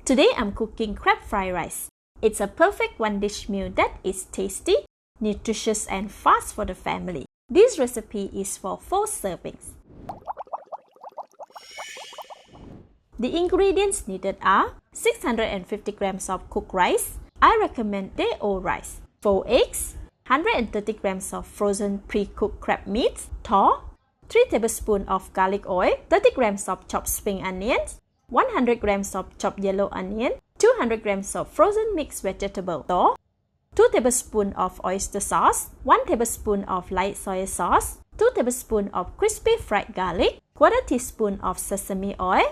Today I'm cooking crab fried rice. It's a perfect one-dish meal that is tasty, nutritious and fast for the family. This recipe is for 4 servings. The ingredients needed are 650 grams of cooked rice. I recommend day-old rice. 4 eggs, 130 grams of frozen pre-cooked crab meat, 3 tablespoons of garlic oil, 30 grams of chopped spring onions, 100 grams of chopped yellow onion, 200 grams of frozen mixed vegetable, 2 tablespoons of oyster sauce, 1 tablespoon of light soy sauce, 2 tablespoons of crispy fried garlic, 1/4 teaspoon of sesame oil,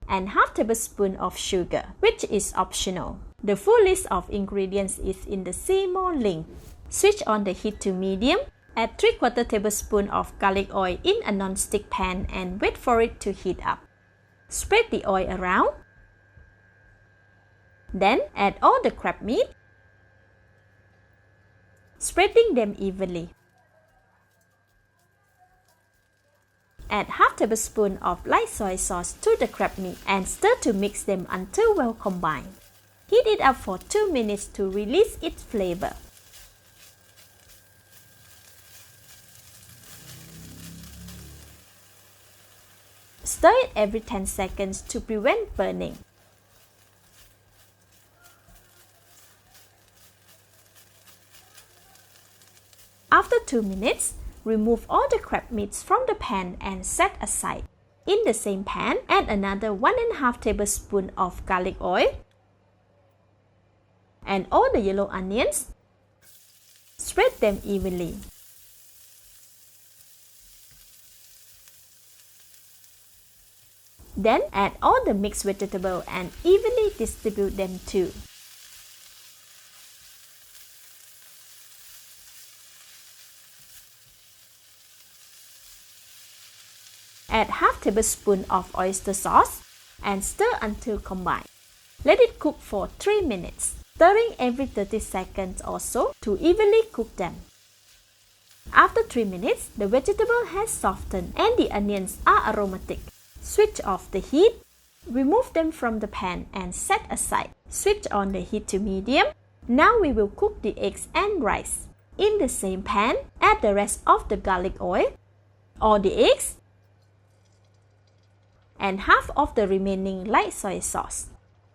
and half tablespoon of sugar, which is optional. The full list of ingredients is in the See More link. Switch on the heat to medium. Add 3/4 tablespoon of garlic oil in a non-stick pan and wait for it to heat up. Spread the oil around. Then add all the crab meat, spreading them evenly. Add half tablespoon of light soy sauce to the crab meat and stir to mix them until well combined. Heat it up for 2 minutes to release its flavor. Stir it every 10 seconds to prevent burning. After 2 minutes, remove all the crab meats from the pan and set aside. In the same pan, add another 1.5 tablespoons of garlic oil and all the yellow onions. Spread them evenly. Then add all the mixed vegetables and evenly distribute them too. Add half tablespoon of oyster sauce and stir until combined. Let it cook for 3 minutes, stirring every 30 seconds or so to evenly cook them. After 3 minutes, the vegetable has softened and the onions are aromatic. Switch off the heat, remove them from the pan and set aside. Switch on the heat to medium. Now we will cook the eggs and rice. In the same pan, add the rest of the garlic oil, all the eggs, and half of the remaining light soy sauce.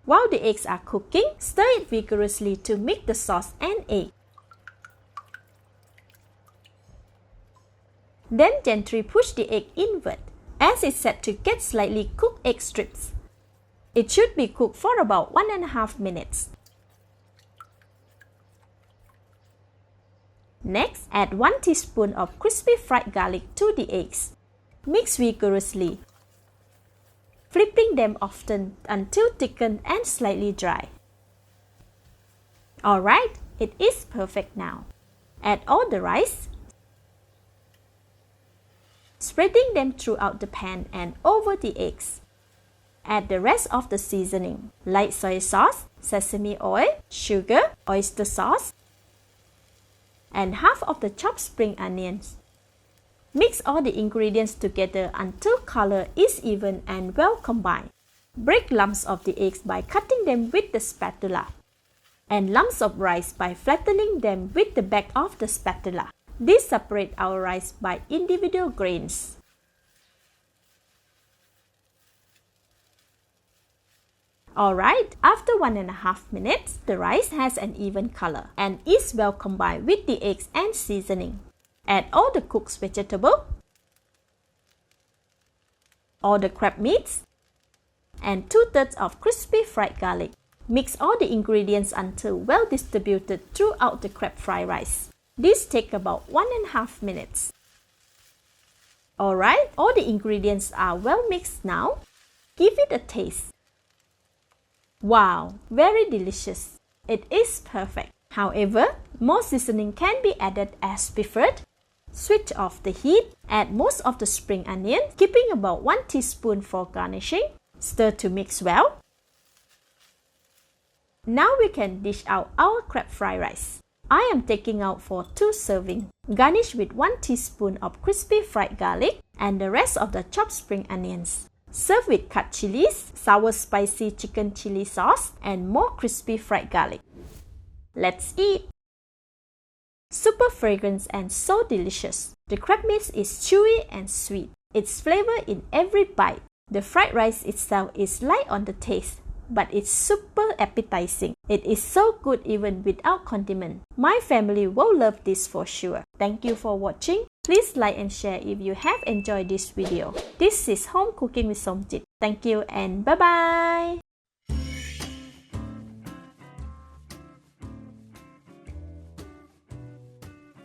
While the eggs are cooking, stir it vigorously to mix the sauce and egg. Then gently push the egg inward, as it's set to get slightly cooked egg strips. It should be cooked for about 1.5 minutes. Next, add 1 teaspoon of crispy fried garlic to the eggs. Mix vigorously, flipping them often until thickened and slightly dry. Alright, it is perfect now. Add all the rice, spreading them throughout the pan and over the eggs. Add the rest of the seasoning, light soy sauce, sesame oil, sugar, oyster sauce, and half of the chopped spring onions. Mix all the ingredients together until color is even and well combined. Break lumps of the eggs by cutting them with the spatula, and lumps of rice by flattening them with the back of the spatula. This separates our rice by individual grains. Alright, after 1.5 minutes, the rice has an even color and is well combined with the eggs and seasoning. Add all the cooked vegetable, all the crab meats, and 2/3 of crispy fried garlic. Mix all the ingredients until well distributed throughout the crab fried rice. This takes about 1.5 minutes. Alright, all the ingredients are well mixed now. Give it a taste. Wow, very delicious. It is perfect. However, more seasoning can be added as preferred. Switch off the heat. Add most of the spring onion, keeping about 1 teaspoon for garnishing. Stir to mix well. Now we can dish out our crab fried rice. I am taking out for 2 servings. Garnish with 1 teaspoon of crispy fried garlic and the rest of the chopped spring onions. Serve with cut chilies, sour spicy chicken chili sauce, and more crispy fried garlic. Let's eat! Super fragrant and so delicious. The crab meat is chewy and sweet. It's flavor in every bite. The fried rice itself is light on the taste, but it's super appetizing. It is so good even without condiment. My family will love this for sure. Thank you for watching. Please like and share if you have enjoyed this video. This is Home Cooking with Somjit. Thank you and bye-bye!